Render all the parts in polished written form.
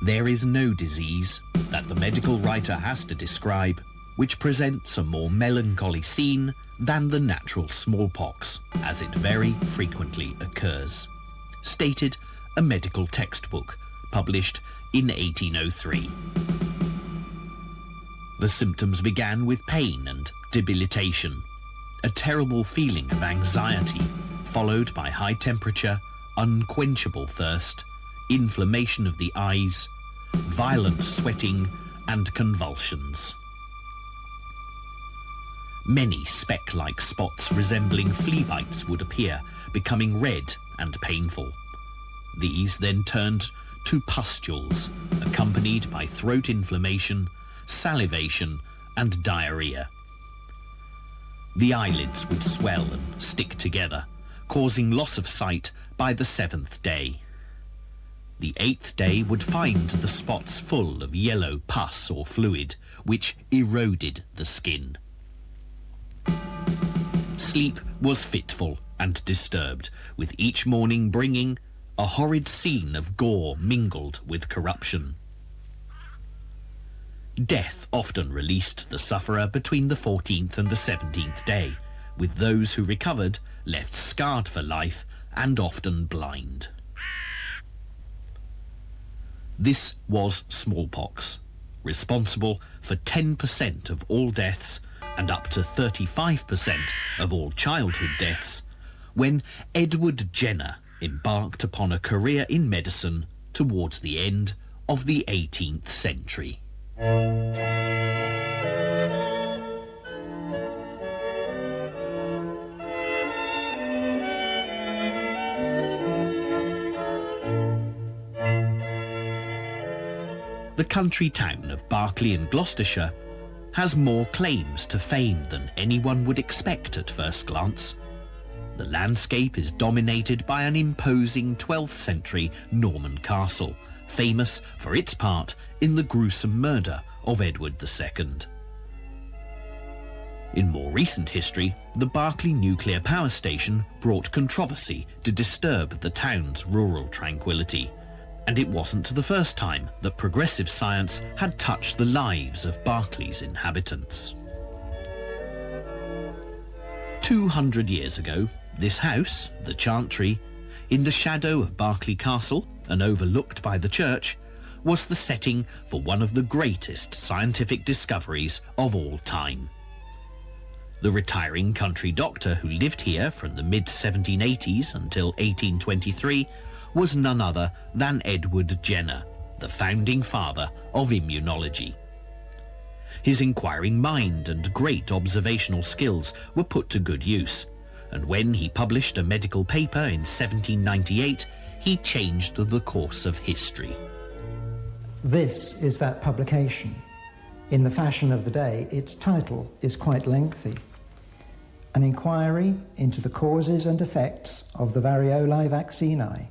There is no disease that the medical writer has to describe which presents a more melancholy scene than the natural smallpox, as it very frequently occurs. Stated a medical textbook published in 1803. The symptoms began with pain and debilitation, a terrible feeling of anxiety, followed by high temperature, unquenchable thirst, inflammation of the eyes, violent sweating, and convulsions. Many speck-like spots resembling flea bites would appear, becoming red and painful. These then turned to pustules, accompanied by throat inflammation, salivation, and diarrhea. The eyelids would swell and stick together, causing loss of sight by the 7th day. The 8th day would find the spots full of yellow pus or fluid, which eroded the skin. Sleep was fitful and disturbed, with each morning bringing a horrid scene of gore mingled with corruption. Death often released the sufferer between the 14th and the 17th day, with those who recovered left scarred for life and often blind. This was smallpox, responsible for 10% of all deaths and up to 35% of all childhood deaths, when Edward Jenner embarked upon a career in medicine towards the end of the 18th century. The country town of Berkeley in Gloucestershire has more claims to fame than anyone would expect at first glance. The landscape is dominated by an imposing 12th century Norman castle, famous for its part in the gruesome murder of Edward II. In more recent history, the Berkeley nuclear power station brought controversy to disturb the town's rural tranquility, and it wasn't the first time that progressive science had touched the lives of Berkeley's inhabitants. 200 years ago, this house, the Chantry, in the shadow of Berkeley Castle and overlooked by the church, was the setting for one of the greatest scientific discoveries of all time. The retiring country doctor who lived here from the mid-1780s until 1823 was none other than Edward Jenner, the founding father of immunology. His inquiring mind and great observational skills were put to good use, and when he published a medical paper in 1798, he changed the course of history. This is that publication. In the fashion of the day, its title is quite lengthy. An inquiry into the causes and effects of the Variolae vaccinae,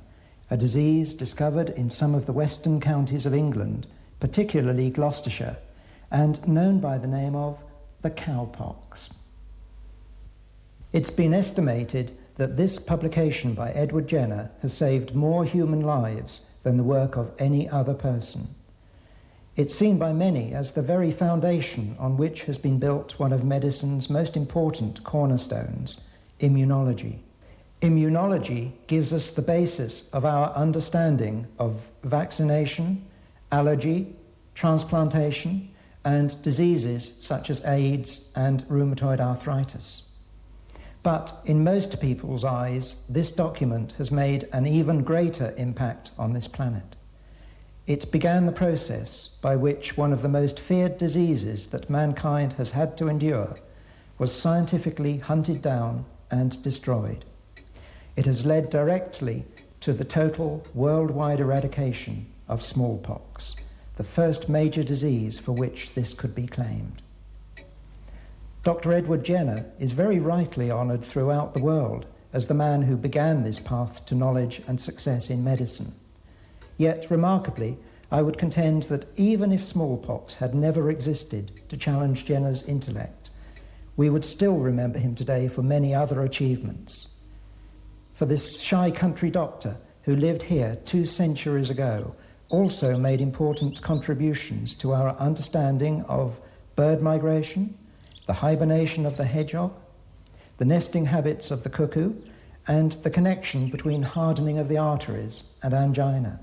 a disease discovered in some of the western counties of England, particularly Gloucestershire, and known by the name of the cowpox. It's been estimated that this publication by Edward Jenner has saved more human lives than the work of any other person. It's seen by many as the very foundation on which has been built one of medicine's most important cornerstones, immunology. Immunology gives us the basis of our understanding of vaccination, allergy, transplantation, and diseases such as AIDS and rheumatoid arthritis. But in most people's eyes, this document has made an even greater impact on this planet. It began the process by which one of the most feared diseases that mankind has had to endure was scientifically hunted down and destroyed. It has led directly to the total worldwide eradication of smallpox, the first major disease for which this could be claimed. Dr. Edward Jenner is very rightly honoured throughout the world as the man who began this path to knowledge and success in medicine. Yet, remarkably, I would contend that even if smallpox had never existed to challenge Jenner's intellect, we would still remember him today for many other achievements. For this shy country doctor who lived here 2 centuries ago also made important contributions to our understanding of bird migration, the hibernation of the hedgehog, the nesting habits of the cuckoo, and the connection between hardening of the arteries and angina.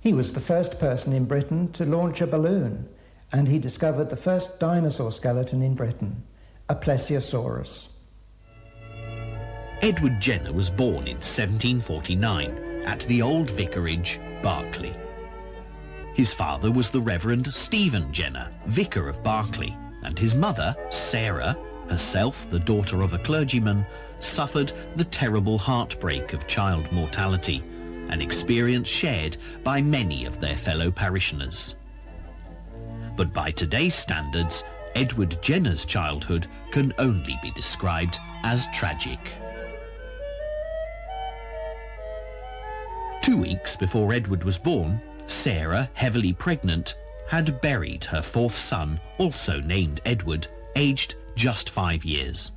He was the first person in Britain to launch a balloon, and he discovered the first dinosaur skeleton in Britain, a plesiosaurus. Edward Jenner was born in 1749 at the Old Vicarage, Berkeley. His father was the Reverend Stephen Jenner, vicar of Berkeley, and his mother, Sarah, herself the daughter of a clergyman, suffered the terrible heartbreak of child mortality, an experience shared by many of their fellow parishioners. But by today's standards, Edward Jenner's childhood can only be described as tragic. 2 weeks before Edward was born, Sarah, heavily pregnant, had buried her fourth son, also named Edward, aged just 5 years.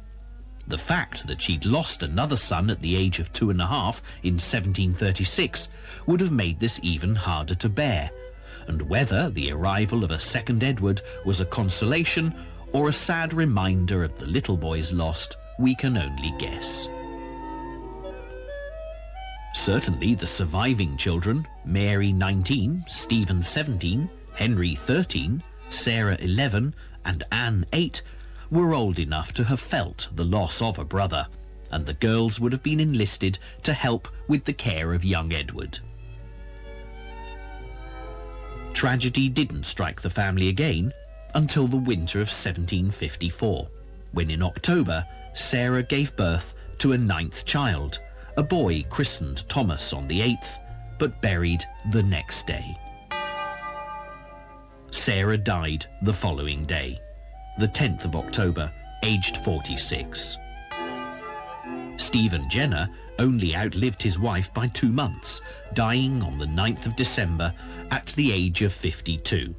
The fact that she'd lost another son at the age of 2.5 in 1736 would have made this even harder to bear, and whether the arrival of a second Edward was a consolation or a sad reminder of the little boy's loss, we can only guess. Certainly the surviving children, Mary 19, Stephen 17, Henry 13, Sarah 11 and Anne 8, were old enough to have felt the loss of a brother, and the girls would have been enlisted to help with the care of young Edward. Tragedy didn't strike the family again until the winter of 1754, when in October Sarah gave birth to a 9th child, a boy christened Thomas on the 8th, but buried the next day. Sarah died the following day, the 10th of October, aged 46. Stephen Jenner only outlived his wife by 2 months, dying on the 9th of December at the age of 52.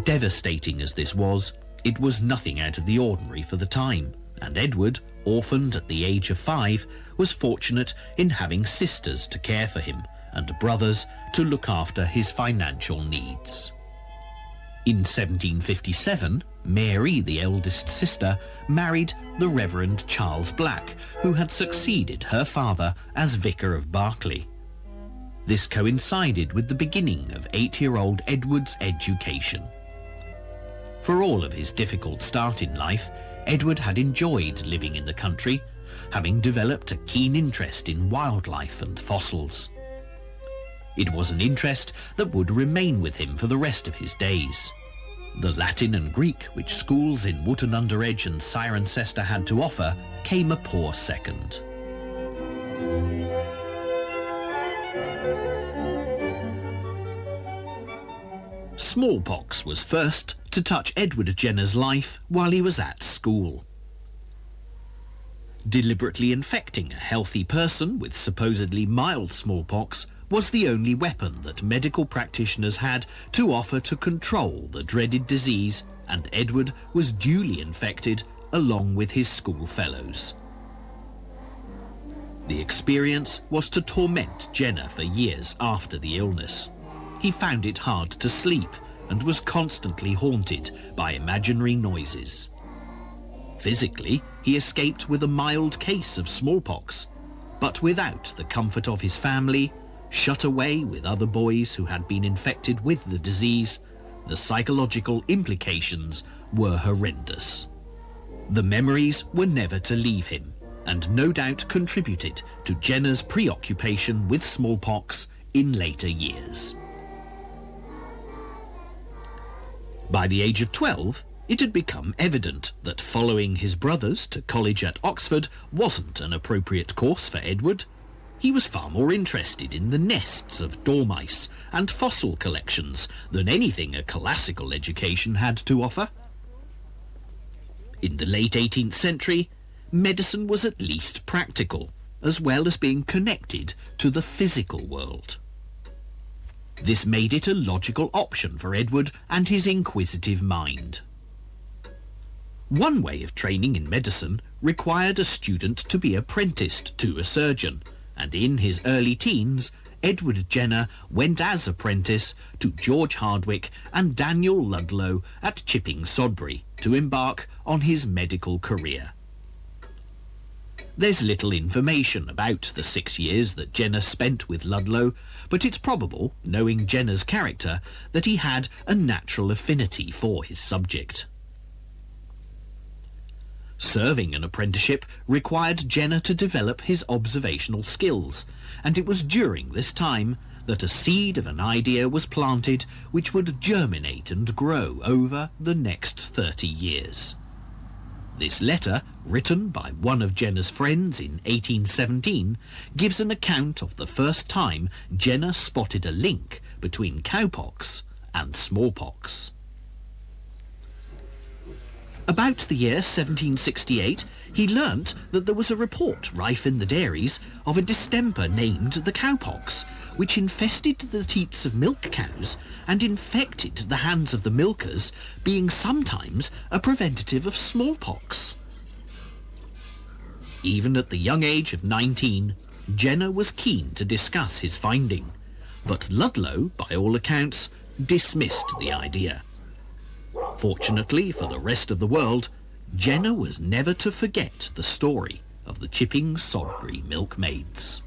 Devastating as this was, it was nothing out of the ordinary for the time, and Edward, orphaned at the age of 5, was fortunate in having sisters to care for him and brothers to look after his financial needs. In 1757, Mary, the eldest sister, married the Reverend Charles Black, who had succeeded her father as Vicar of Berkeley. This coincided with the beginning of 8-year-old Edward's education. For all of his difficult start in life, Edward had enjoyed living in the country, having developed a keen interest in wildlife and fossils. It was an interest that would remain with him for the rest of his days. The Latin and Greek, which schools in Wootton Under Edge and Cirencester had to offer, came a poor second. Smallpox was first to touch Edward Jenner's life while he was at school. Deliberately infecting a healthy person with supposedly mild smallpox was the only weapon that medical practitioners had to offer to control the dreaded disease, and Edward was duly infected along with his school fellows. The experience was to torment Jenner for years after the illness. He found it hard to sleep and was constantly haunted by imaginary noises. Physically, he escaped with a mild case of smallpox, but without the comfort of his family, shut away with other boys who had been infected with the disease, the psychological implications were horrendous. The memories were never to leave him, and no doubt contributed to Jenner's preoccupation with smallpox in later years. By the age of 12, it had become evident that following his brothers to college at Oxford wasn't an appropriate course for Edward. He was far more interested in the nests of dormice and fossil collections than anything a classical education had to offer. In the late 18th century, medicine was at least practical, as well as being connected to the physical world. This made it a logical option for Edward and his inquisitive mind. One way of training in medicine required a student to be apprenticed to a surgeon, and in his early teens, Edward Jenner went as apprentice to George Hardwick and Daniel Ludlow at Chipping Sodbury to embark on his medical career. There's little information about the 6 years that Jenner spent with Ludlow, but it's probable, knowing Jenner's character, that he had a natural affinity for his subject. Serving an apprenticeship required Jenner to develop his observational skills, and it was during this time that a seed of an idea was planted which would germinate and grow over the next 30 years. This letter, written by one of Jenner's friends in 1817, gives an account of the first time Jenner spotted a link between cowpox and smallpox. About the year 1768, he learnt that there was a report rife in the dairies of a distemper named the cowpox, which infested the teats of milk cows and infected the hands of the milkers, being sometimes a preventative of smallpox. Even at the young age of 19, Jenner was keen to discuss his finding, but Ludlow, by all accounts, dismissed the idea. Fortunately for the rest of the world, Jenner was never to forget the story of the Chipping Sodbury milkmaids.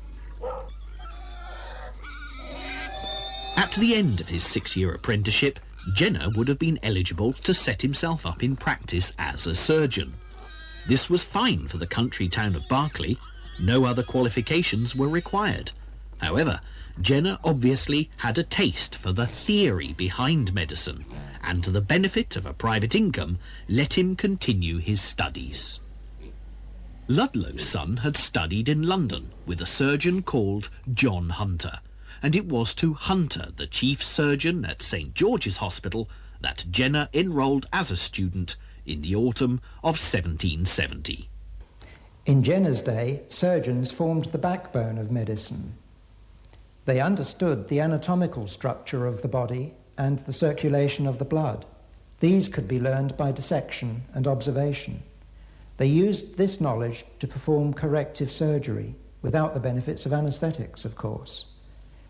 At the end of his 6-year apprenticeship, Jenner would have been eligible to set himself up in practice as a surgeon. This was fine for the country town of Berkeley. No other qualifications were required. However, Jenner obviously had a taste for the theory behind medicine, and to the benefit of a private income, let him continue his studies. Ludlow's son had studied in London with a surgeon called John Hunter, and it was to Hunter, the chief surgeon at St. George's Hospital, that Jenner enrolled as a student in the autumn of 1770. In Jenner's day, surgeons formed the backbone of medicine. They understood the anatomical structure of the body and the circulation of the blood. These could be learned by dissection and observation. They used this knowledge to perform corrective surgery, without the benefits of anaesthetics, of course.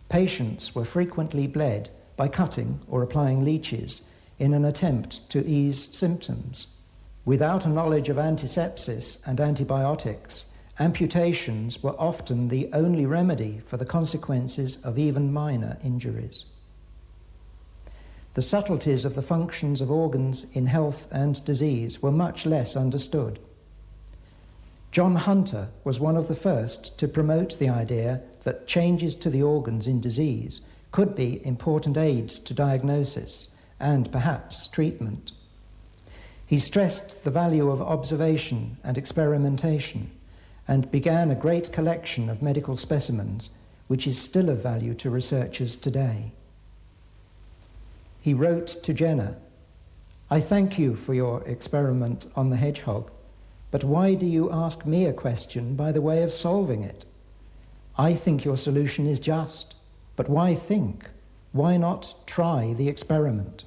Patients were frequently bled by cutting or applying leeches in an attempt to ease symptoms. Without a knowledge of antisepsis and antibiotics, amputations were often the only remedy for the consequences of even minor injuries. The subtleties of the functions of organs in health and disease were much less understood. John Hunter was one of the first to promote the idea that changes to the organs in disease could be important aids to diagnosis and perhaps treatment. He stressed the value of observation and experimentation and began a great collection of medical specimens, which is still of value to researchers today. He wrote to Jenner, "I thank you for your experiment on the hedgehog, but why do you ask me a question by the way of solving it? I think your solution is just, but why think? Why not try the experiment?"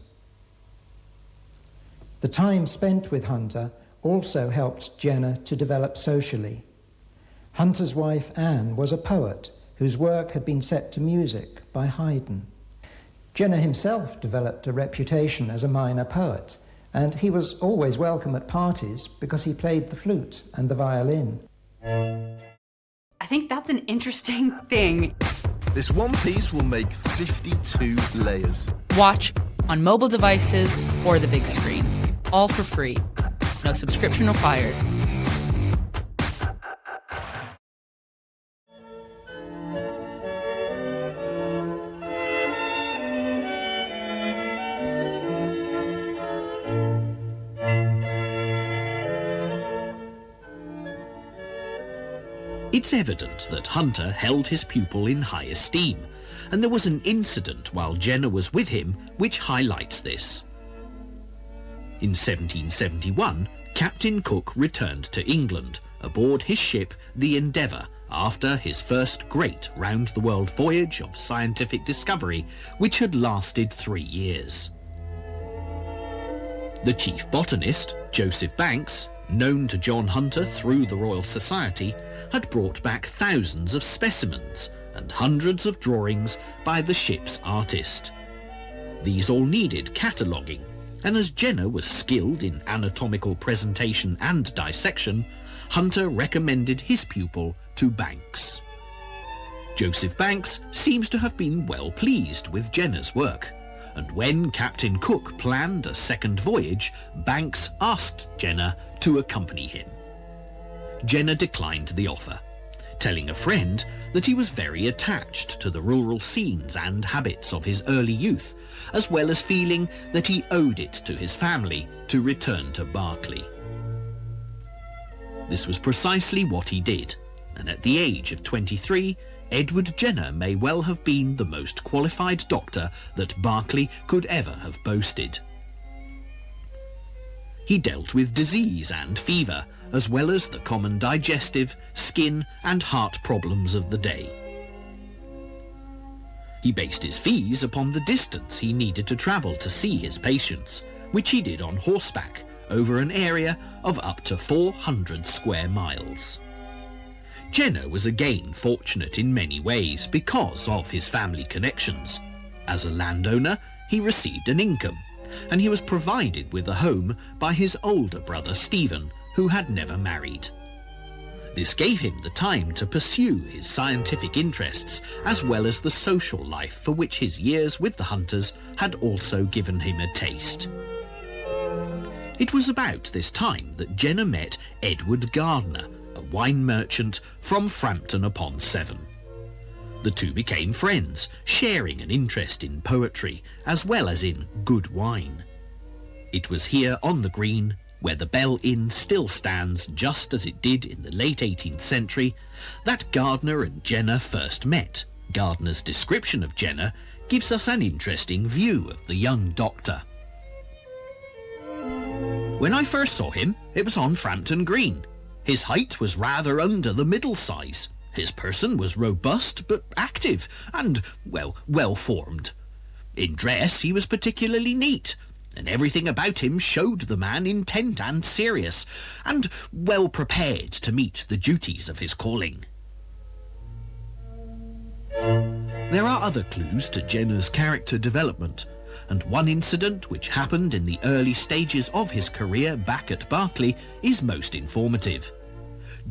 The time spent with Hunter also helped Jenner to develop socially. Hunter's wife, Anne, was a poet whose work had been set to music by Haydn. Jenner himself developed a reputation as a minor poet, and he was always welcome at parties because he played the flute and the violin. I think that's an interesting thing. This one piece will make 52 layers. Watch on mobile devices or the big screen. All for free. No subscription required. It's evident that Hunter held his pupil in high esteem, and there was an incident while Jenner was with him which highlights this. In 1771, Captain Cook returned to England aboard his ship the Endeavour after his first great round-the-world voyage of scientific discovery, which had lasted 3 years. The chief botanist, Joseph Banks, known to John Hunter through the Royal Society, had brought back thousands of specimens, and hundreds of drawings by the ship's artist. These all needed cataloguing, and as Jenner was skilled in anatomical presentation and dissection, Hunter recommended his pupil to Banks. Joseph Banks seems to have been well pleased with Jenner's work, and when Captain Cook planned a second voyage, Banks asked Jenner to accompany him. Jenner declined the offer, telling a friend that he was very attached to the rural scenes and habits of his early youth, as well as feeling that he owed it to his family to return to Berkeley. This was precisely what he did, and at the age of 23, Edward Jenner may well have been the most qualified doctor that Berkeley could ever have boasted. He dealt with disease and fever, as well as the common digestive, skin and heart problems of the day. He based his fees upon the distance he needed to travel to see his patients, which he did on horseback over an area of up to 400 square miles. Jenner was again fortunate in many ways because of his family connections. As a landowner, he received an income, and he was provided with a home by his older brother Stephen, who had never married. This gave him the time to pursue his scientific interests as well as the social life for which his years with the Hunters had also given him a taste. It was about this time that Jenner met Edward Gardner, a wine merchant from Frampton-upon-Severn. The two became friends, sharing an interest in poetry as well as in good wine. It was here on the Green, where the Bell Inn still stands just as it did in the late 18th century, that Gardner and Jenner first met. Gardner's description of Jenner gives us an interesting view of the young doctor. When I first saw him, it was on Frampton Green. His height was rather under the middle size. His person was robust but active and, well-formed. In dress he was particularly neat, and everything about him showed the man intent and serious, and well prepared to meet the duties of his calling. There are other clues to Jenner's character development, and one incident which happened in the early stages of his career back at Berkeley is most informative.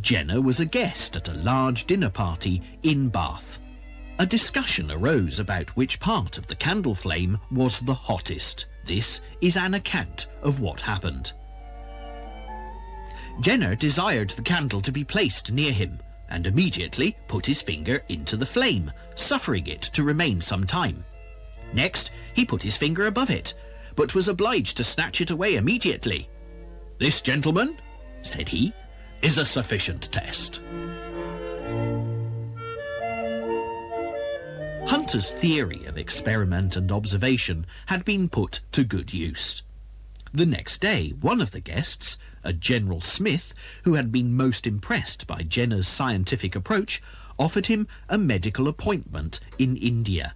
Jenner was a guest at a large dinner party in Bath. A discussion arose about which part of the candle flame was the hottest. This is an account of what happened. Jenner desired the candle to be placed near him, and immediately put his finger into the flame, suffering it to remain some time. Next, he put his finger above it, but was obliged to snatch it away immediately. "This, gentlemen," said he, "is a sufficient test." Hunter's theory of experiment and observation had been put to good use. The next day, one of the guests, a General Smith, who had been most impressed by Jenner's scientific approach, offered him a medical appointment in India.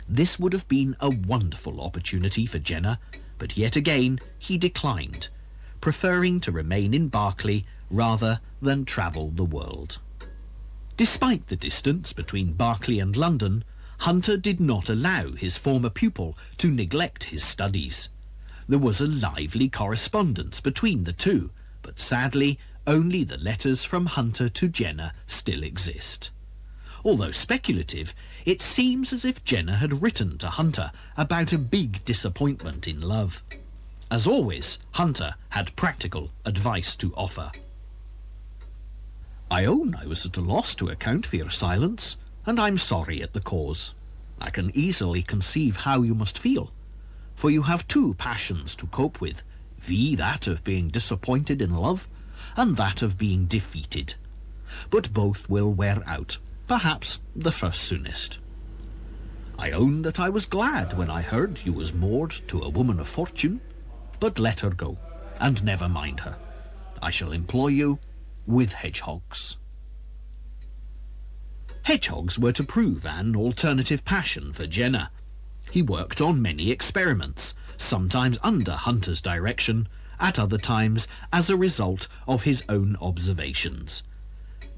This would have been a wonderful opportunity for Jenner, but yet again he declined, preferring to remain in Berkeley rather than travel the world. Despite the distance between Berkeley and London, Hunter did not allow his former pupil to neglect his studies. There was a lively correspondence between the two, but sadly only the letters from Hunter to Jenner still exist. Although speculative, it seems as if Jenner had written to Hunter about a big disappointment in love. As always, Hunter had practical advice to offer. "I own I was at a loss to account for your silence, and I'm sorry at the cause. I can easily conceive how you must feel, for you have two passions to cope with, viz. That of being disappointed in love, and that of being defeated. But both will wear out, perhaps the first soonest. I own that I was glad when I heard you was moored to a woman of fortune, but let her go, and never mind her. I shall employ you with hedgehogs." Hedgehogs were to prove an alternative passion for Jenner. He worked on many experiments, sometimes under Hunter's direction, at other times as a result of his own observations.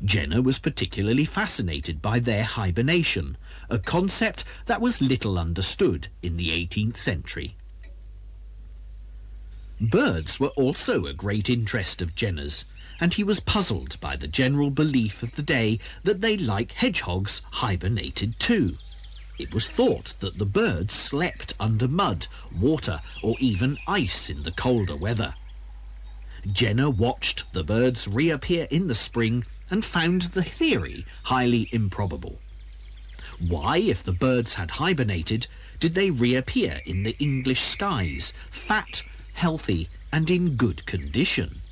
Jenner was particularly fascinated by their hibernation, a concept that was little understood in the 18th century. Birds were also a great interest of Jenner's, and he was puzzled by the general belief of the day that they, like hedgehogs, hibernated too. It was thought that the birds slept under mud, water, or even ice in the colder weather. Jenner watched the birds reappear in the spring and found the theory highly improbable. Why, if the birds had hibernated, did they reappear in the English skies, fat, healthy, and in good condition?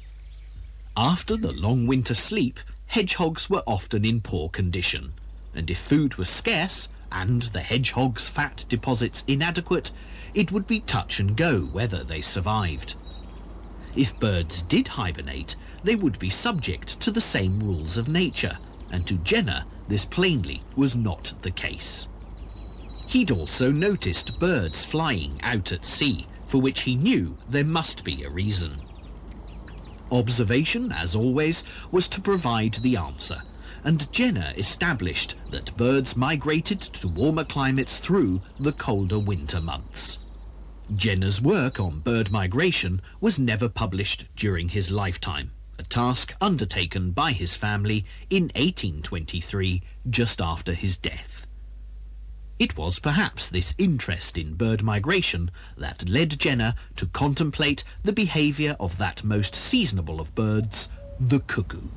After the long winter sleep, hedgehogs were often in poor condition, and if food was scarce and the hedgehog's fat deposits inadequate, it would be touch and go whether they survived. If birds did hibernate, they would be subject to the same rules of nature, and to Jenner this plainly was not the case. He'd also noticed birds flying out at sea, for which he knew there must be a reason. Observation, as always, was to provide the answer, and Jenner established that birds migrated to warmer climates through the colder winter months. Jenner's work on bird migration was never published during his lifetime, a task undertaken by his family in 1823, just after his death. It was perhaps this interest in bird migration that led Jenner to contemplate the behaviour of that most seasonable of birds, the cuckoo.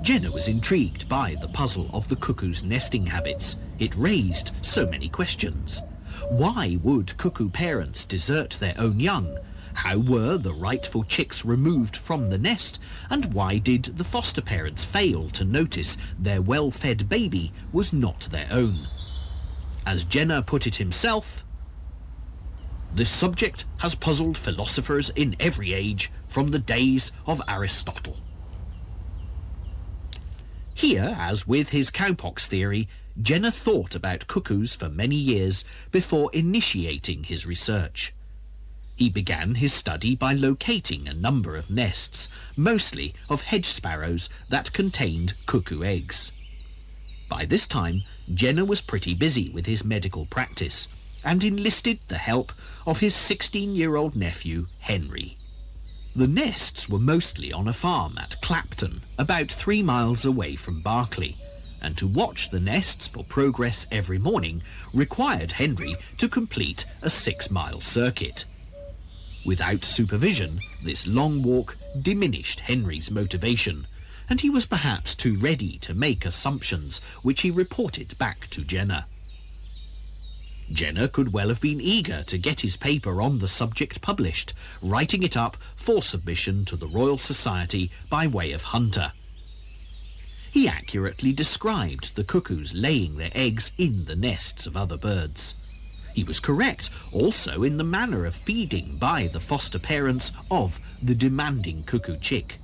Jenner was intrigued by the puzzle of the cuckoo's nesting habits. It raised so many questions. Why would cuckoo parents desert their own young? How were the rightful chicks removed from the nest? And why did the foster parents fail to notice their well-fed baby was not their own? As Jenner put it himself, "This subject has puzzled philosophers in every age from the days of Aristotle." Here, as with his cowpox theory, Jenner thought about cuckoos for many years before initiating his research. He began his study by locating a number of nests, mostly of hedge sparrows, that contained cuckoo eggs. By this time, Jenner was pretty busy with his medical practice and enlisted the help of his 16-year-old nephew, Henry. The nests were mostly on a farm at Clapton, about 3 miles away from Berkeley, and to watch the nests for progress every morning required Henry to complete a 6-mile circuit. Without supervision, this long walk diminished Henry's motivation, and he was perhaps too ready to make assumptions which he reported back to Jenner. Jenner could well have been eager to get his paper on the subject published, writing it up for submission to the Royal Society by way of hunter. He accurately described the cuckoos laying their eggs in the nests of other birds. He was correct also in the manner of feeding by the foster parents of the demanding cuckoo chick.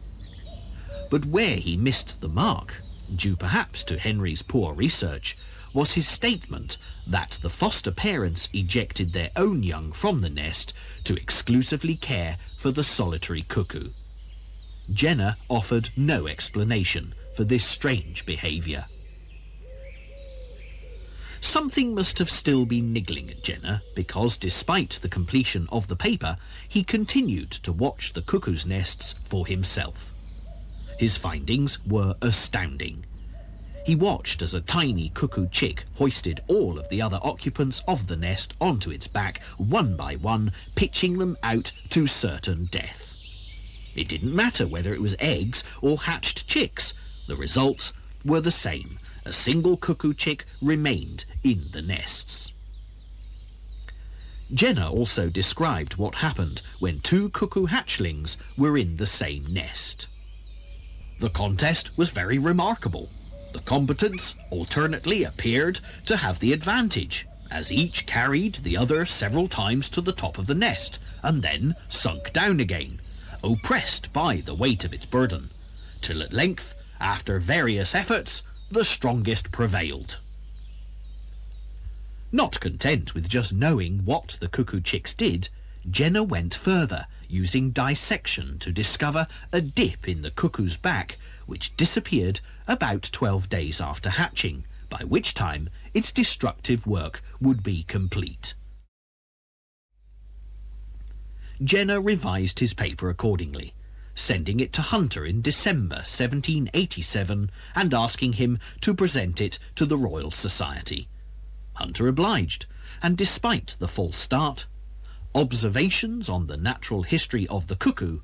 But where he missed the mark, due perhaps to Henry's poor research, was his statement that the foster parents ejected their own young from the nest to exclusively care for the solitary cuckoo. Jenner offered no explanation for this strange behaviour. Something must have still been niggling at Jenner, because despite the completion of the paper, he continued to watch the cuckoo's nests for himself. His findings were astounding. He watched as a tiny cuckoo chick hoisted all of the other occupants of the nest onto its back, one by one, pitching them out to certain death. It didn't matter whether it was eggs or hatched chicks. The results were the same. A single cuckoo chick remained in the nests. Jenner also described what happened when 2 cuckoo hatchlings were in the same nest. The contest was very remarkable. The combatants alternately appeared to have the advantage, as each carried the other several times to the top of the nest and then sunk down again, oppressed by the weight of its burden, till at length, after various efforts, the strongest prevailed. Not content with just knowing what the cuckoo chicks did, Jenner went further, using dissection to discover a dip in the cuckoo's back, which disappeared about 12 days after hatching, by which time its destructive work would be complete. Jenner revised his paper accordingly, sending it to Hunter in December 1787 and asking him to present it to the Royal Society. Hunter obliged, and despite the false start, Observations on the Natural History of the Cuckoo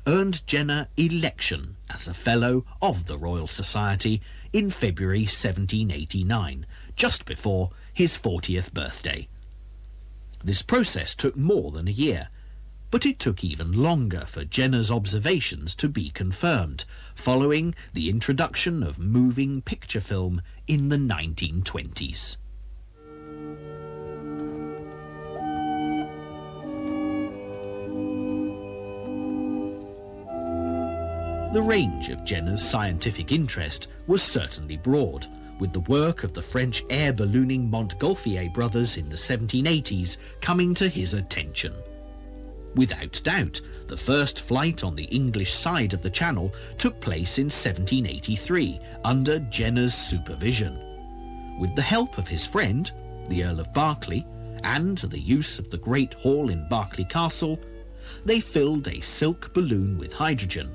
earned Jenner election as a Fellow of the Royal Society in February 1789, just before his 40th birthday. This process took more than a year, but it took even longer for Jenner's observations to be confirmed, following the introduction of moving picture film in the 1920s. The range of Jenner's scientific interest was certainly broad, with the work of the French air ballooning Montgolfier brothers in the 1780s coming to his attention. Without doubt, the first flight on the English side of the Channel took place in 1783 under Jenner's supervision. With the help of his friend, the Earl of Berkeley, and the use of the Great Hall in Berkeley Castle, they filled a silk balloon with hydrogen,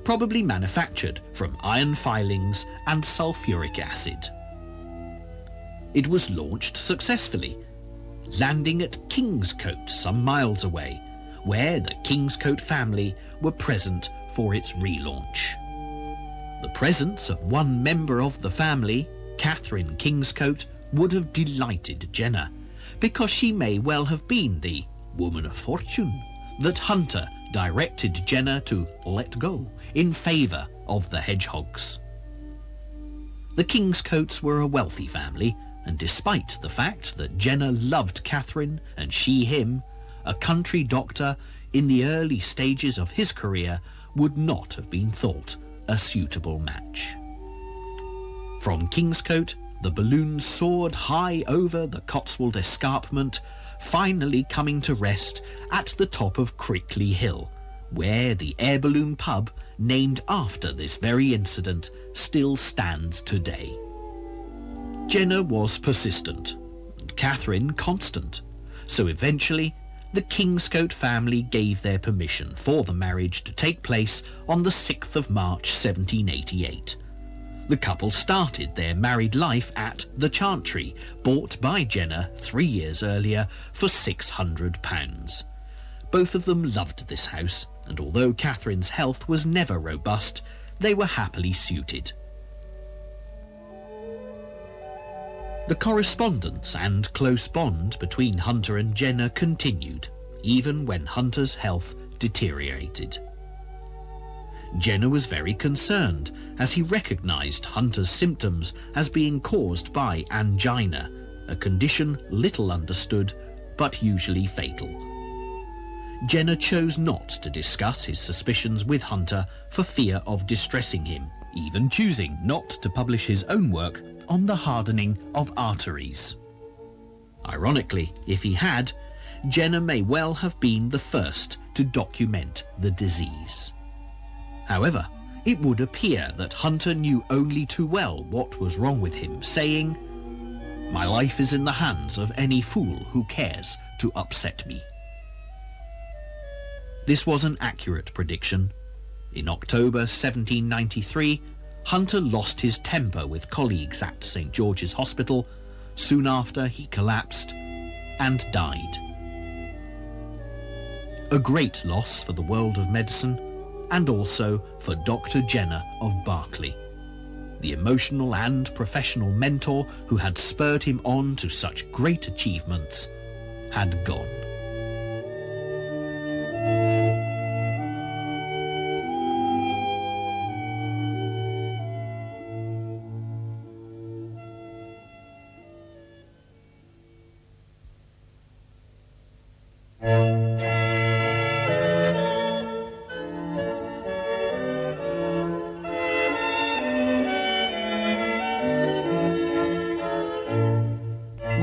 probably manufactured from iron filings and sulfuric acid. It was launched successfully, landing at Kingscote some miles away, where the Kingscote family were present for its relaunch. The presence of one member of the family, Catherine Kingscote, would have delighted Jenner, because she may well have been the woman of fortune that Hunter directed Jenner to let go in favour of the hedgehogs. The Kingscotes were a wealthy family, and despite the fact that Jenner loved Catherine and she him, a country doctor in the early stages of his career would not have been thought a suitable match. From Kingscote, the balloon soared high over the Cotswold Escarpment, finally coming to rest at the top of Crickley Hill, where the air balloon pub, named after this very incident, still stands today. Jenner was persistent, and Catherine constant, so eventually the Kingscote family gave their permission for the marriage to take place on the 6th of March 1788. The couple started their married life at the Chantry, bought by Jenner 3 years earlier for £600. Both of them loved this house, and although Catherine's health was never robust, they were happily suited. The correspondence and close bond between Hunter and Jenner continued, even when Hunter's health deteriorated. Jenner was very concerned, as he recognised Hunter's symptoms as being caused by angina, a condition little understood but usually fatal. Jenner chose not to discuss his suspicions with Hunter for fear of distressing him, even choosing not to publish his own work on the hardening of arteries. Ironically, if he had, Jenner may well have been the first to document the disease. However, it would appear that Hunter knew only too well what was wrong with him, saying, "My life is in the hands of any fool who cares to upset me." This was an accurate prediction. In October 1793, Hunter lost his temper with colleagues at St. George's Hospital. Soon after, he collapsed and died. A great loss for the world of medicine, and also for Dr. Jenner of Berkeley. The emotional and professional mentor who had spurred him on to such great achievements had gone.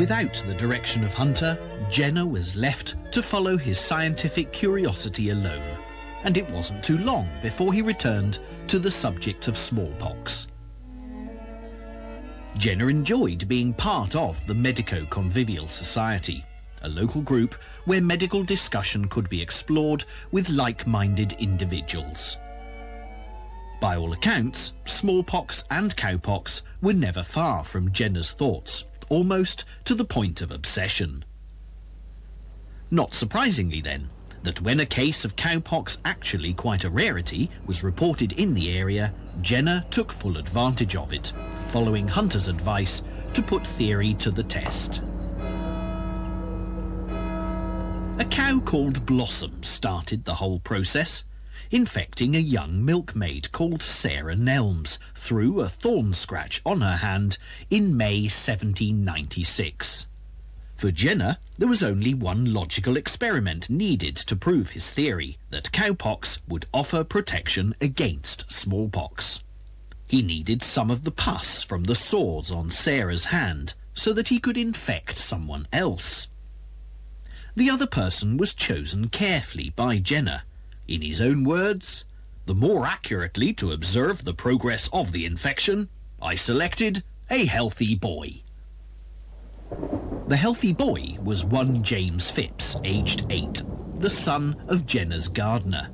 Without the direction of Hunter, Jenner was left to follow his scientific curiosity alone, and it wasn't too long before he returned to the subject of smallpox. Jenner enjoyed being part of the Medico-Convivial Society, a local group where medical discussion could be explored with like-minded individuals. By all accounts, smallpox and cowpox were never far from Jenner's thoughts, almost to the point of obsession. Not surprisingly then, that when a case of cowpox, actually quite a rarity, was reported in the area, Jenner took full advantage of it, following Hunter's advice to put theory to the test. A cow called Blossom started the whole process, infecting a young milkmaid called Sarah Nelms through a thorn scratch on her hand in May 1796. For Jenner, there was only one logical experiment needed to prove his theory that cowpox would offer protection against smallpox. He needed some of the pus from the sores on Sarah's hand so that he could infect someone else. The other person was chosen carefully by Jenner. In his own words, "The more accurately to observe the progress of the infection, I selected a healthy boy." The healthy boy was one James Phipps, aged 8, the son of Jenner's gardener.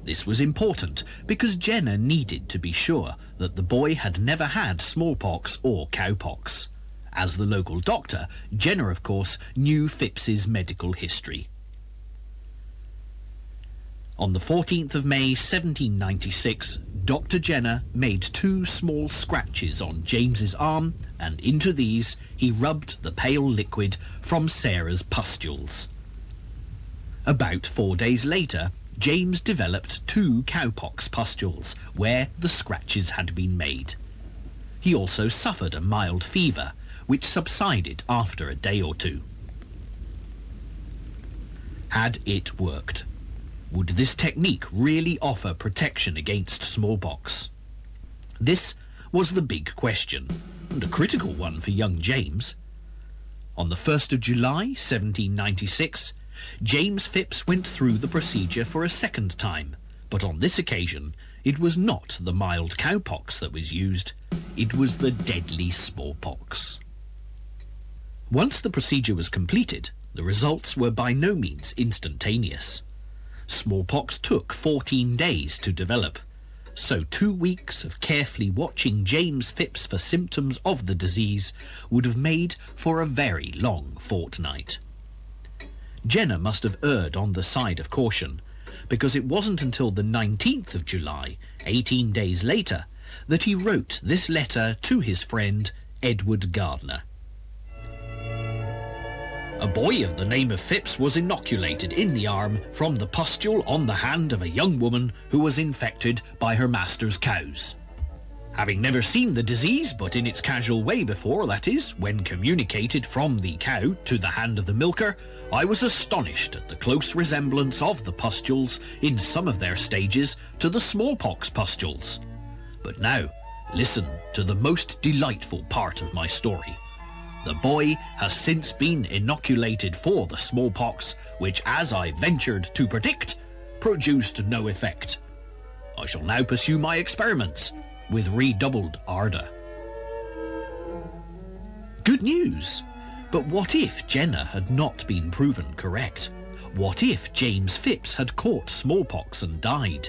This was important because Jenner needed to be sure that the boy had never had smallpox or cowpox. As the local doctor, Jenner, of course, knew Phipps's medical history. On the 14th of May 1796, Dr. Jenner made 2 small scratches on James's arm, and into these he rubbed the pale liquid from Sarah's pustules. About 4 days later, James developed 2 cowpox pustules where the scratches had been made. He also suffered a mild fever, which subsided after a day or 2. Had it worked? Would this technique really offer protection against smallpox? This was the big question, and a critical one for young James. On the 1st of July 1796, James Phipps went through the procedure for a second time, but on this occasion it was not the mild cowpox that was used, it was the deadly smallpox. Once the procedure was completed, the results were by no means instantaneous. Smallpox took 14 days to develop, so 2 weeks of carefully watching James Phipps for symptoms of the disease would have made for a very long fortnight. Jenner must have erred on the side of caution, because it wasn't until the 19th of July, 18 days later, that he wrote this letter to his friend Edward Gardner. A boy of the name of Phipps was inoculated in the arm from the pustule on the hand of a young woman who was infected by her master's cows. Having never seen the disease but in its casual way before, that is, when communicated from the cow to the hand of the milker, I was astonished at the close resemblance of the pustules in some of their stages to the smallpox pustules. But now, listen to the most delightful part of my story. The boy has since been inoculated for the smallpox, which, as I ventured to predict, produced no effect. I shall now pursue my experiments with redoubled ardour. Good news! But what if Jenner had not been proven correct? What if James Phipps had caught smallpox and died?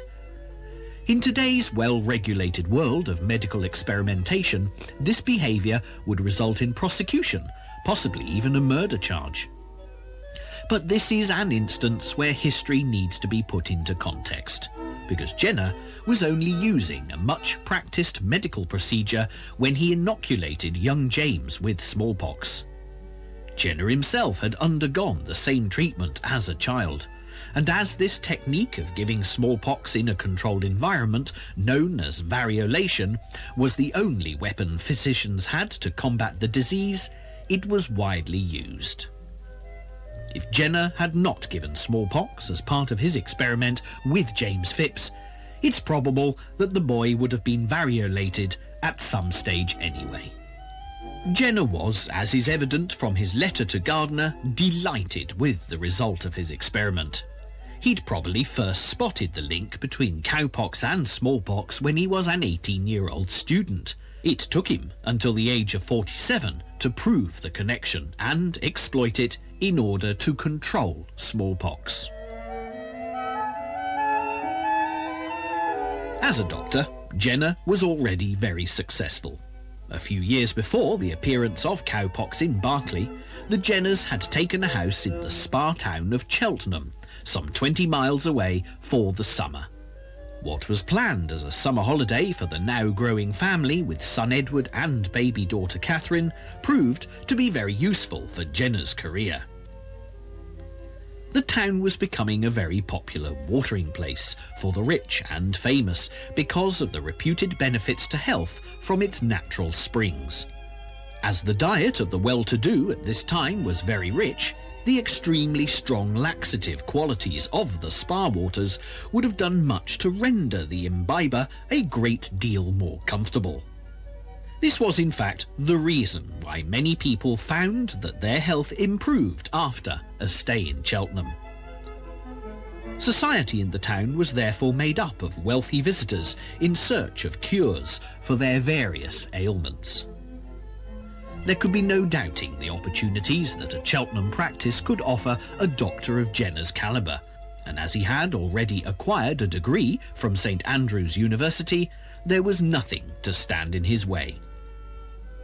In today's well-regulated world of medical experimentation, this behaviour would result in prosecution, possibly even a murder charge. But this is an instance where history needs to be put into context, because Jenner was only using a much-practised medical procedure when he inoculated young James with smallpox. Jenner himself had undergone the same treatment as a child, and as this technique of giving smallpox in a controlled environment, known as variolation, was the only weapon physicians had to combat the disease, it was widely used. If Jenner had not given smallpox as part of his experiment with James Phipps, it's probable that the boy would have been variolated at some stage anyway. Jenner was, as is evident from his letter to Gardner, delighted with the result of his experiment. He'd probably first spotted the link between cowpox and smallpox when he was an 18-year-old student. It took him until the age of 47 to prove the connection and exploit it in order to control smallpox. As a doctor, Jenner was already very successful. A few years before the appearance of cowpox in Berkeley, the Jenners had taken a house in the spa town of Cheltenham, some 20 miles away, for the summer. What was planned as a summer holiday for the now growing family with son Edward and baby daughter Catherine proved to be very useful for Jenner's career. The town was becoming a very popular watering place for the rich and famous because of the reputed benefits to health from its natural springs. As the diet of the well-to-do at this time was very rich, the extremely strong laxative qualities of the spa waters would have done much to render the imbiber a great deal more comfortable. This was in fact the reason why many people found that their health improved after a stay in Cheltenham. Society in the town was therefore made up of wealthy visitors in search of cures for their various ailments. There could be no doubting the opportunities that a Cheltenham practice could offer a doctor of Jenner's calibre, and as he had already acquired a degree from St Andrews University, there was nothing to stand in his way.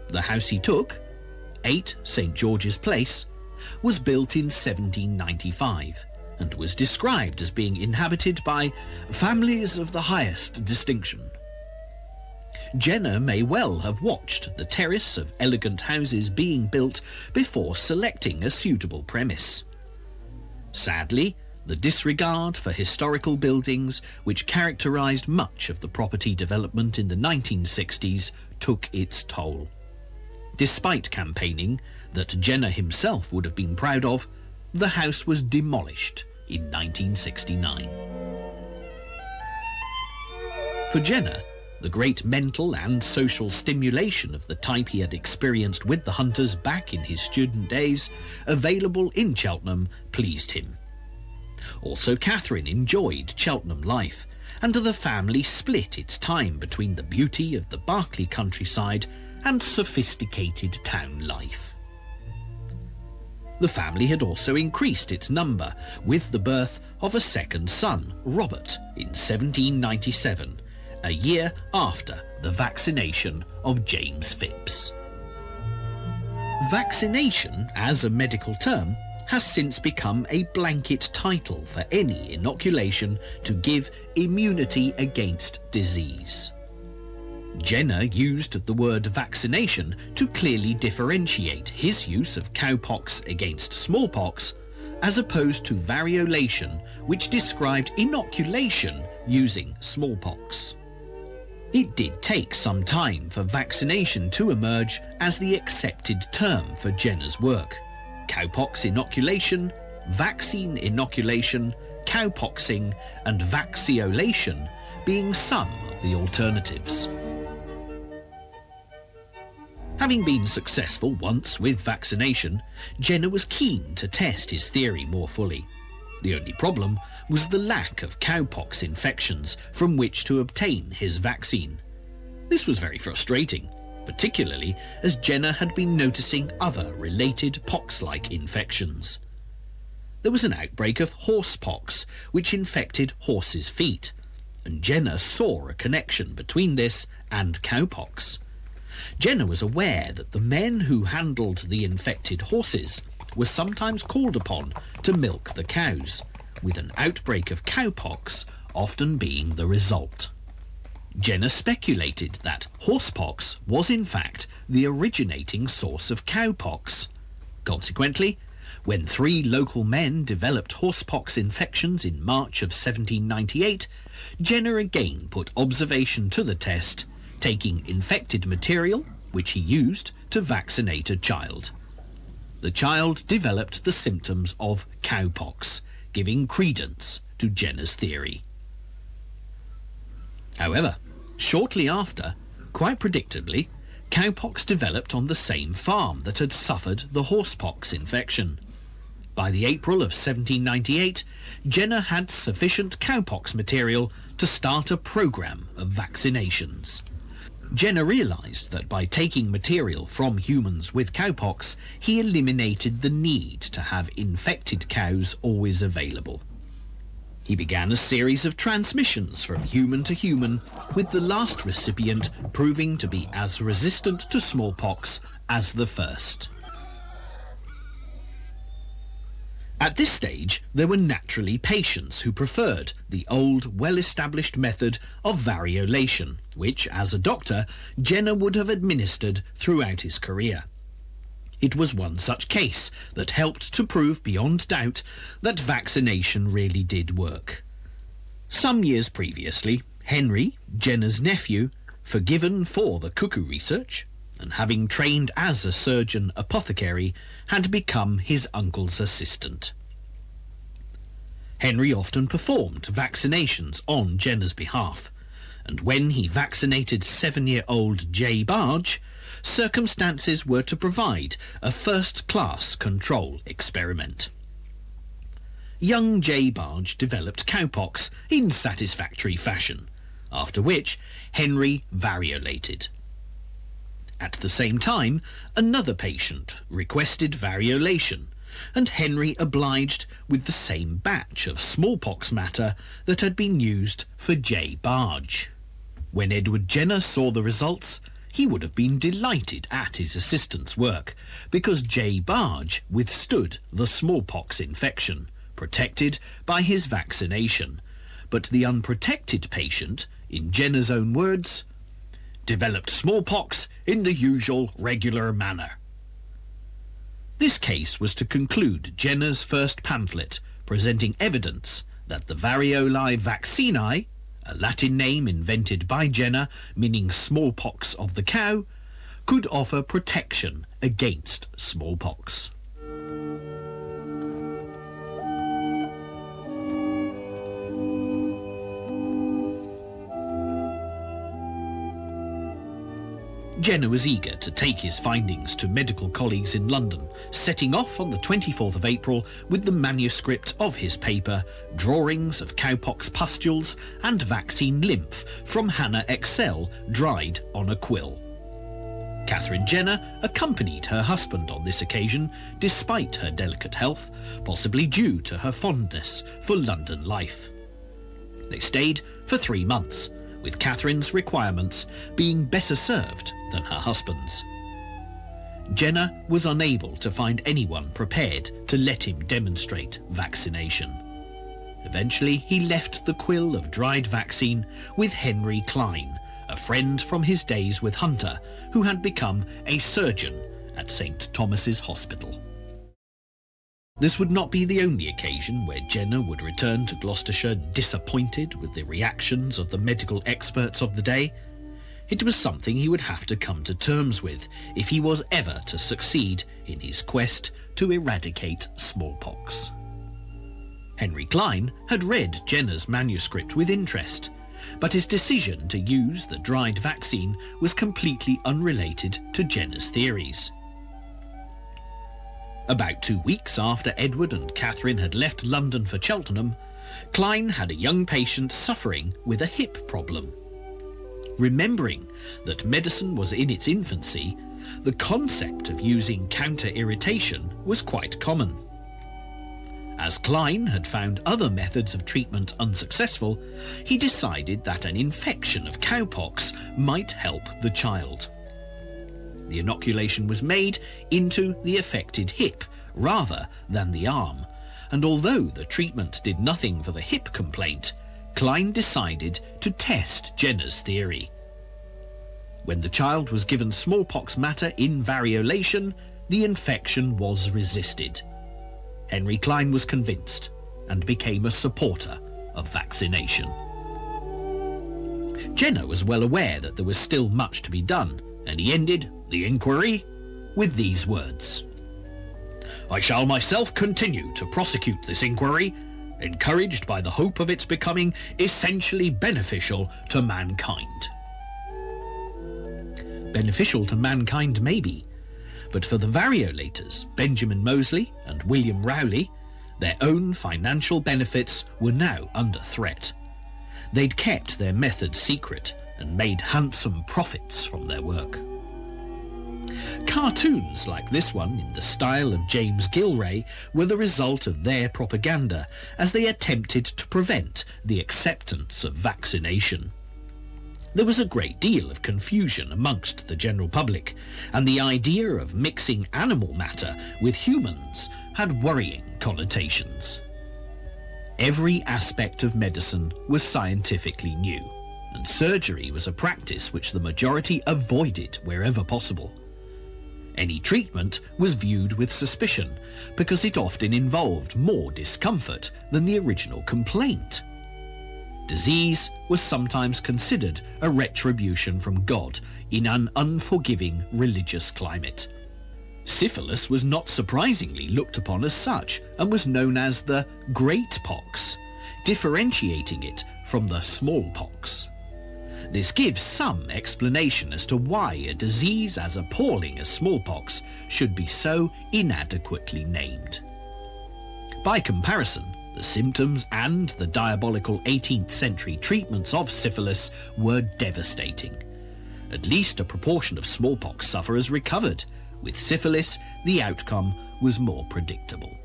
The house he took, 8 St George's Place, was built in 1795 and was described as being inhabited by families of the highest distinction. Jenner may well have watched the terrace of elegant houses being built before selecting a suitable premise. Sadly, the disregard for historical buildings, which characterised much of the property development in the 1960s, took its toll. Despite campaigning that Jenner himself would have been proud of, the house was demolished in 1969. For Jenner, the great mental and social stimulation of the type he had experienced with the hunters back in his student days, available in Cheltenham, pleased him. Also, Catherine enjoyed Cheltenham life, and the family split its time between the beauty of the Berkeley countryside and sophisticated town life. The family had also increased its number with the birth of a second son, Robert, in 1797, a year after the vaccination of James Phipps. Vaccination, as a medical term, has since become a blanket title for any inoculation to give immunity against disease. Jenner used the word vaccination to clearly differentiate his use of cowpox against smallpox, as opposed to variolation, which described inoculation using smallpox. It did take some time for vaccination to emerge as the accepted term for Jenner's work. Cowpox inoculation, vaccine inoculation, cowpoxing, and vacciolation being some of the alternatives. Having been successful once with vaccination, Jenner was keen to test his theory more fully. The only problem was the lack of cowpox infections from which to obtain his vaccine. This was very frustrating, particularly as Jenner had been noticing other related pox-like infections. There was an outbreak of horsepox, which infected horses' feet, and Jenner saw a connection between this and cowpox. Jenner was aware that the men who handled the infected horses were sometimes called upon to milk the cows, with an outbreak of cowpox often being the result. Jenner speculated that horsepox was in fact the originating source of cowpox. Consequently, when 3 local men developed horsepox infections in March of 1798, Jenner again put observation to the test, taking infected material, which he used to vaccinate a child. The child developed the symptoms of cowpox, giving credence to Jenner's theory. However, shortly after, quite predictably, cowpox developed on the same farm that had suffered the horsepox infection. By the April of 1798, Jenner had sufficient cowpox material to start a programme of vaccinations. Jenner realised that by taking material from humans with cowpox, he eliminated the need to have infected cows always available. He began a series of transmissions from human to human, with the last recipient proving to be as resistant to smallpox as the first. At this stage, there were naturally patients who preferred the old, well-established method of variolation, which, as a doctor, Jenner would have administered throughout his career. It was one such case that helped to prove beyond doubt that vaccination really did work. Some years previously, Henry, Jenner's nephew, forgiven for the cuckoo research, and having trained as a surgeon apothecary, had become his uncle's assistant. Henry often performed vaccinations on Jenner's behalf, and when he vaccinated 7-year-old J. Barge, circumstances were to provide a first-class control experiment. Young J. Barge developed cowpox in satisfactory fashion, after which Henry variolated. At the same time, another patient requested variolation, and Henry obliged with the same batch of smallpox matter that had been used for J. Barge. When Edward Jenner saw the results, he would have been delighted at his assistant's work, because J. Barge withstood the smallpox infection, protected by his vaccination, but the unprotected patient, in Jenner's own words, developed smallpox in the usual regular manner. This case was to conclude Jenner's first pamphlet, presenting evidence that the Variolae vaccinae, a Latin name invented by Jenner meaning smallpox of the cow, could offer protection against smallpox. Jenner was eager to take his findings to medical colleagues in London, setting off on the 24th of April with the manuscript of his paper, drawings of cowpox pustules and vaccine lymph from Hannah XL dried on a quill. Catherine Jenner accompanied her husband on this occasion, despite her delicate health, possibly due to her fondness for London life. They stayed for 3 months, with Catherine's requirements being better served than her husband's. Jenner was unable to find anyone prepared to let him demonstrate vaccination. Eventually, he left the quill of dried vaccine with Henry Klein, a friend from his days with Hunter, who had become a surgeon at St. Thomas's Hospital. This would not be the only occasion where Jenner would return to Gloucestershire disappointed with the reactions of the medical experts of the day. It was something he would have to come to terms with if he was ever to succeed in his quest to eradicate smallpox. Henry Klein had read Jenner's manuscript with interest, but his decision to use the dried vaccine was completely unrelated to Jenner's theories. About 2 weeks after Edward and Catherine had left London for Cheltenham, Klein had a young patient suffering with a hip problem. Remembering that medicine was in its infancy, the concept of using counter-irritation was quite common. As Klein had found other methods of treatment unsuccessful, he decided that an infection of cowpox might help the child. The inoculation was made into the affected hip rather than the arm, and although the treatment did nothing for the hip complaint, Klein decided to test Jenner's theory. When the child was given smallpox matter in variolation, the infection was resisted. Henry Klein was convinced and became a supporter of vaccination. Jenner was well aware that there was still much to be done, and he ended the inquiry with these words: "I shall myself continue to prosecute this inquiry, encouraged by the hope of its becoming essentially beneficial to mankind." Beneficial to mankind maybe, but for the variolators, Benjamin Moseley and William Rowley, their own financial benefits were now under threat. They'd kept their methods secret and made handsome profits from their work. Cartoons like this one, in the style of James Gilray, were the result of their propaganda as they attempted to prevent the acceptance of vaccination. There was a great deal of confusion amongst the general public, and the idea of mixing animal matter with humans had worrying connotations. Every aspect of medicine was scientifically new, and surgery was a practice which the majority avoided wherever possible. Any treatment was viewed with suspicion because it often involved more discomfort than the original complaint. Disease was sometimes considered a retribution from God in an unforgiving religious climate. Syphilis was not surprisingly looked upon as such and was known as the Great Pox, differentiating it from the smallpox. This gives some explanation as to why a disease as appalling as smallpox should be so inadequately named. By comparison, the symptoms and the diabolical 18th century treatments of syphilis were devastating. At least a proportion of smallpox sufferers recovered. With syphilis, the outcome was more predictable.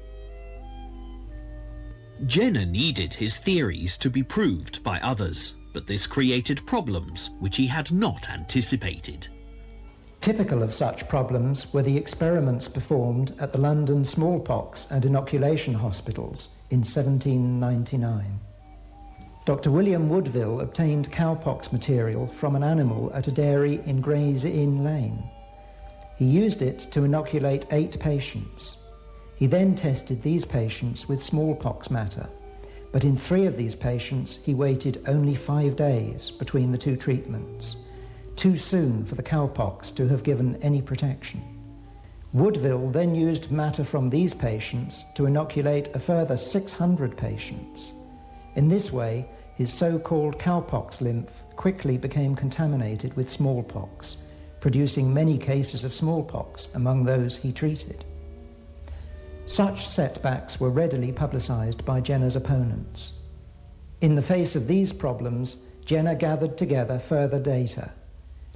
Jenner needed his theories to be proved by others, but this created problems which he had not anticipated. Typical of such problems were the experiments performed at the London smallpox and inoculation hospitals in 1799. Dr. William Woodville obtained cowpox material from an animal at a dairy in Gray's Inn Lane. He used it to inoculate 8 patients. He then tested these patients with smallpox matter, but in 3 of these patients he waited only 5 days between the 2 treatments, too soon for the cowpox to have given any protection. Woodville then used matter from these patients to inoculate a further 600 patients. In this way, his so-called cowpox lymph quickly became contaminated with smallpox, producing many cases of smallpox among those he treated. Such setbacks were readily publicised by Jenner's opponents. In the face of these problems, Jenner gathered together further data.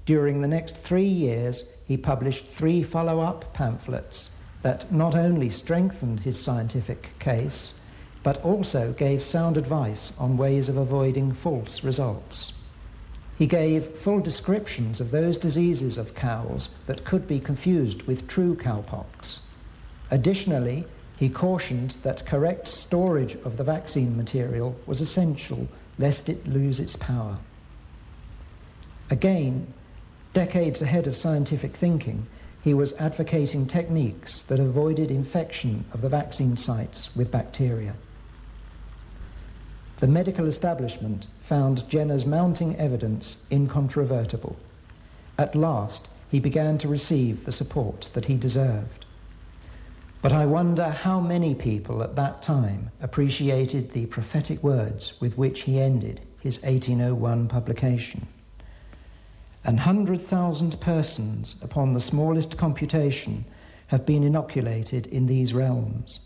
During the next 3 years, he published 3 follow-up pamphlets that not only strengthened his scientific case, but also gave sound advice on ways of avoiding false results. He gave full descriptions of those diseases of cows that could be confused with true cowpox. Additionally, he cautioned that correct storage of the vaccine material was essential lest it lose its power. Again, decades ahead of scientific thinking, he was advocating techniques that avoided infection of the vaccine sites with bacteria. The medical establishment found Jenner's mounting evidence incontrovertible. At last, he began to receive the support that he deserved. But I wonder how many people at that time appreciated the prophetic words with which he ended his 1801 publication. 100,000 persons, upon the smallest computation, have been inoculated in these realms.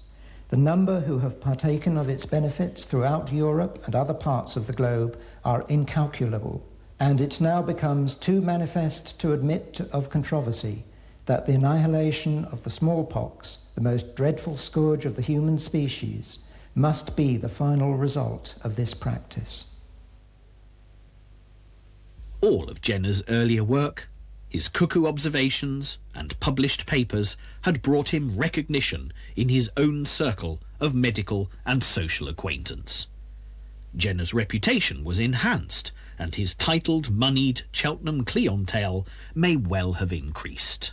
The number who have partaken of its benefits throughout Europe and other parts of the globe are incalculable, and it now becomes too manifest to admit of controversy that the annihilation of the smallpox, the most dreadful scourge of the human species, must be the final result of this practice. All of Jenner's earlier work, his cuckoo observations and published papers had brought him recognition in his own circle of medical and social acquaintance. Jenner's reputation was enhanced, and his titled, moneyed Cheltenham clientele may well have increased.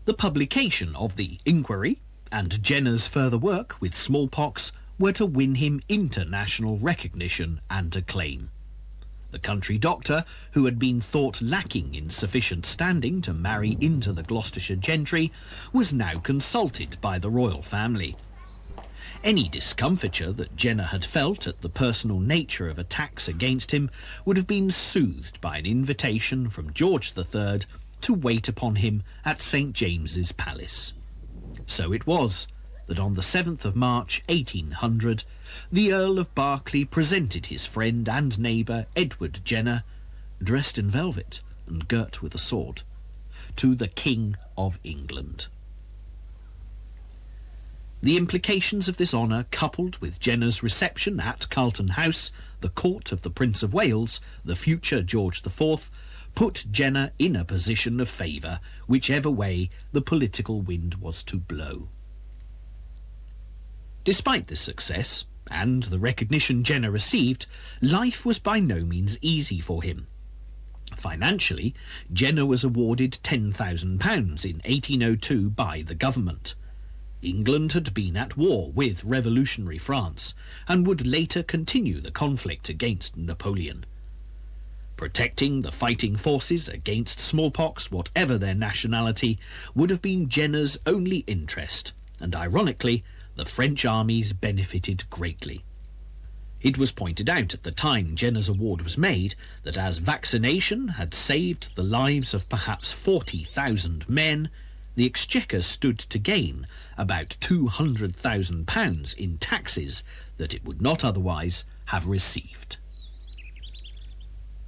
The publication of the inquiry and Jenner's further work with smallpox were to win him international recognition and acclaim. The country doctor, who had been thought lacking in sufficient standing to marry into the Gloucestershire gentry, was now consulted by the royal family. Any discomfiture that Jenner had felt at the personal nature of attacks against him would have been soothed by an invitation from George III to wait upon him at St. James's Palace. So it was that on the 7th of March 1800, the Earl of Berkeley presented his friend and neighbour Edward Jenner, dressed in velvet and girt with a sword, to the King of England. The implications of this honour, coupled with Jenner's reception at Carlton House, the court of the Prince of Wales, the future George IV, put Jenner in a position of favour whichever way the political wind was to blow. Despite this success, and the recognition Jenner received, life was by no means easy for him. Financially, Jenner was awarded £10,000 in 1802 by the government. England had been at war with revolutionary France and would later continue the conflict against Napoleon. Protecting the fighting forces against smallpox, whatever their nationality, would have been Jenner's only interest, and ironically, the French armies benefited greatly. It was pointed out at the time Jenner's award was made that as vaccination had saved the lives of perhaps 40,000 men, the Exchequer stood to gain about £200,000 in taxes that it would not otherwise have received.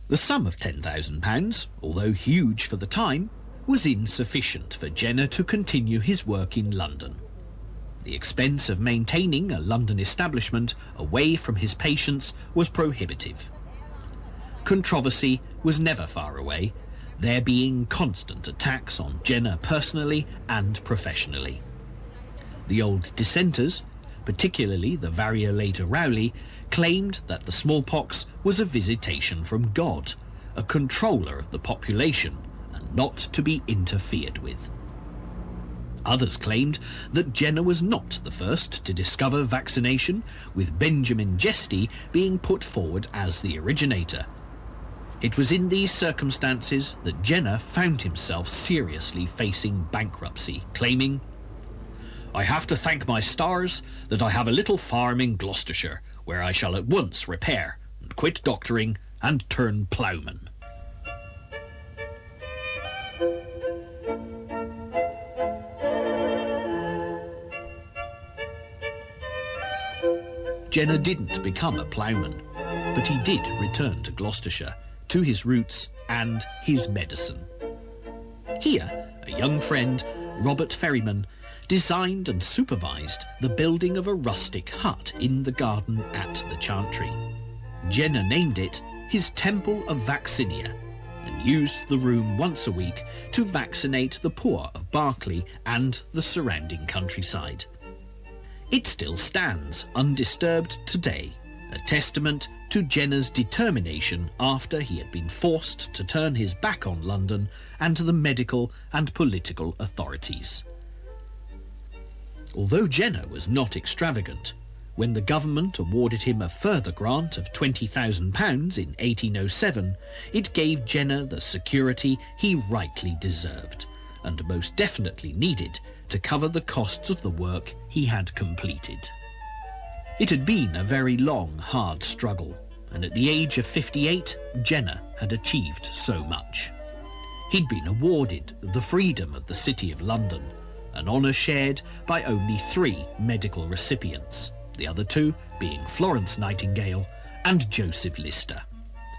The sum of £10,000, although huge for the time, was insufficient for Jenner to continue his work in London. The expense of maintaining a London establishment away from his patients was prohibitive. Controversy was never far away, there being constant attacks on Jenner personally and professionally. The old dissenters, particularly the Variolator Rowley, claimed that the smallpox was a visitation from God, a controller of the population, and not to be interfered with. Others claimed that Jenner was not the first to discover vaccination, with Benjamin Jesty being put forward as the originator. It was in these circumstances that Jenner found himself seriously facing bankruptcy, claiming, "I have to thank my stars that I have a little farm in Gloucestershire, where I shall at once repair and quit doctoring and turn ploughman." Jenner didn't become a ploughman, but he did return to Gloucestershire, to his roots and his medicine. Here, a young friend, Robert Ferryman, designed and supervised the building of a rustic hut in the garden at the Chantry. Jenner named it his Temple of Vaccinia and used the room once a week to vaccinate the poor of Berkeley and the surrounding countryside. It still stands undisturbed today, a testament to Jenner's determination after he had been forced to turn his back on London and the medical and political authorities. Although Jenner was not extravagant, when the government awarded him a further grant of £20,000 in 1807, it gave Jenner the security he rightly deserved, and most definitely needed to cover the costs of the work he had completed. It had been a very long, hard struggle, and at the age of 58, Jenner had achieved so much. He'd been awarded the freedom of the City of London, an honour shared by only 3 medical recipients, the other 2 being Florence Nightingale and Joseph Lister.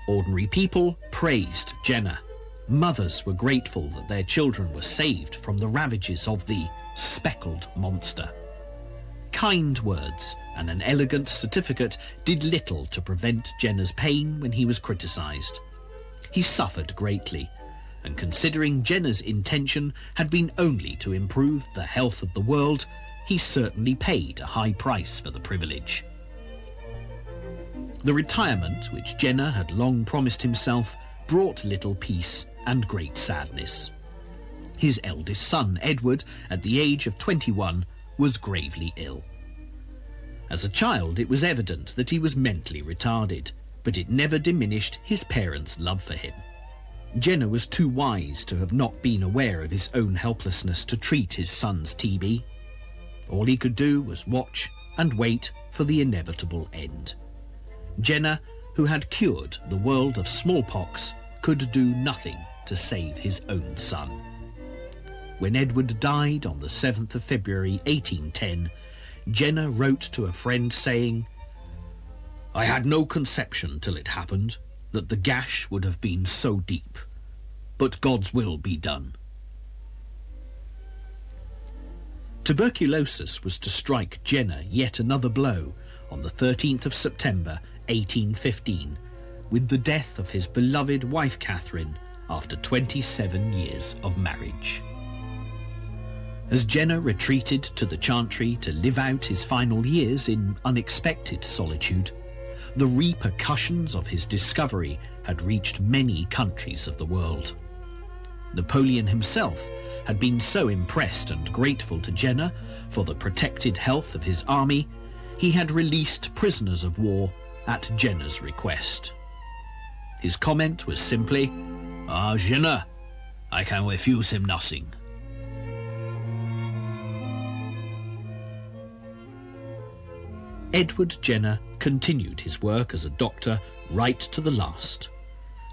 Ordinary people praised Jenner. Mothers were grateful that their children were saved from the ravages of the speckled monster. Kind words and an elegant certificate did little to prevent Jenner's pain when he was criticised. He suffered greatly, and considering Jenner's intention had been only to improve the health of the world, he certainly paid a high price for the privilege. The retirement which Jenner had long promised himself brought little peace and great sadness. His eldest son, Edward, at the age of 21, was gravely ill. As a child, it was evident that he was mentally retarded, but it never diminished his parents' love for him. Jenner was too wise to have not been aware of his own helplessness to treat his son's TB. All he could do was watch and wait for the inevitable end. Jenner, who had cured the world of smallpox, could do nothing to save his own son. When Edward died on the 7th of February 1810, Jenner wrote to a friend saying, "I had no conception till it happened that the gash would have been so deep, but God's will be done." Tuberculosis was to strike Jenner yet another blow on the 13th of September 1815, with the death of his beloved wife Catherine after 27 years of marriage. As Jenner retreated to the Chantry to live out his final years in unexpected solitude, the repercussions of his discovery had reached many countries of the world. Napoleon himself had been so impressed and grateful to Jenner for the protected health of his army, he had released prisoners of war at Jenner's request. His comment was simply, "Ah, Jenner, I can refuse him nothing." Edward Jenner continued his work as a doctor right to the last.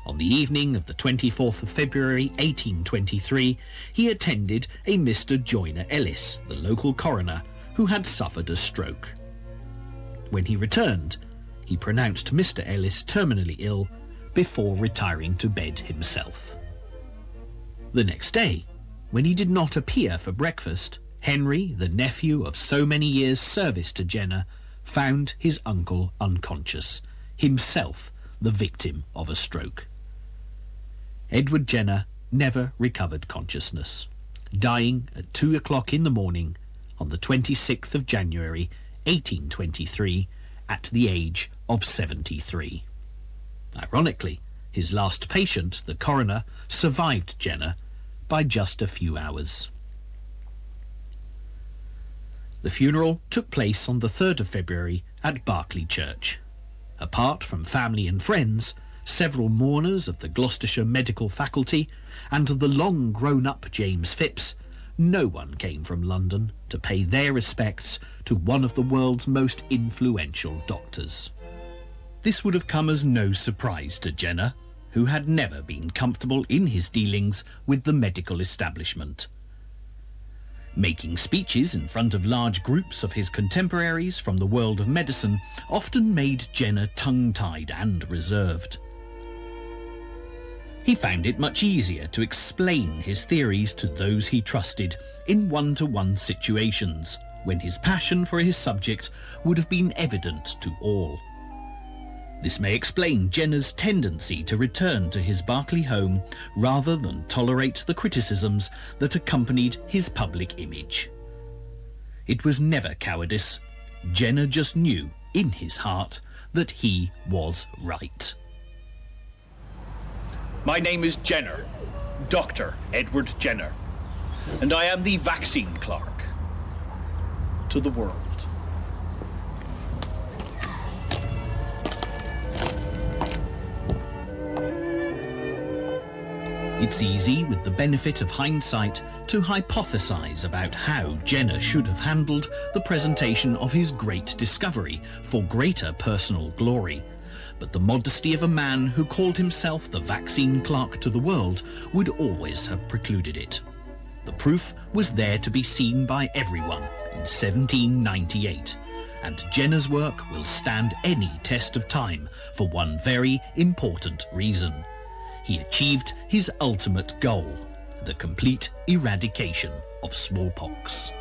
On the evening of the 24th of February 1823, he attended a Mr. Joyner Ellis, the local coroner, who had suffered a stroke. When he returned, he pronounced Mr. Ellis terminally ill before retiring to bed himself. The next day, when he did not appear for breakfast, Henry, the nephew of so many years' service to Jenner, found his uncle unconscious, himself the victim of a stroke. Edward Jenner never recovered consciousness, dying at 2 o'clock in the morning on the 26th of January 1823 at the age of 73. Ironically, his last patient, the coroner, survived Jenner by just a few hours. The funeral took place on the 3rd of February at Berkeley Church. Apart from family and friends, several mourners of the Gloucestershire Medical Faculty and the long-grown-up James Phipps, no one came from London to pay their respects to one of the world's most influential doctors. This would have come as no surprise to Jenner, who had never been comfortable in his dealings with the medical establishment. Making speeches in front of large groups of his contemporaries from the world of medicine often made Jenner tongue-tied and reserved. He found it much easier to explain his theories to those he trusted in one-to-one situations, when his passion for his subject would have been evident to all. This may explain Jenner's tendency to return to his Berkeley home rather than tolerate the criticisms that accompanied his public image. It was never cowardice. Jenner just knew, in his heart, that he was right. My name is Jenner, Dr. Edward Jenner, and I am the vaccine clerk to the world. It's easy, with the benefit of hindsight, to hypothesize about how Jenner should have handled the presentation of his great discovery for greater personal glory. But the modesty of a man who called himself the vaccine clerk to the world would always have precluded it. The proof was there to be seen by everyone in 1798, and Jenner's work will stand any test of time for one very important reason. He achieved his ultimate goal, the complete eradication of smallpox.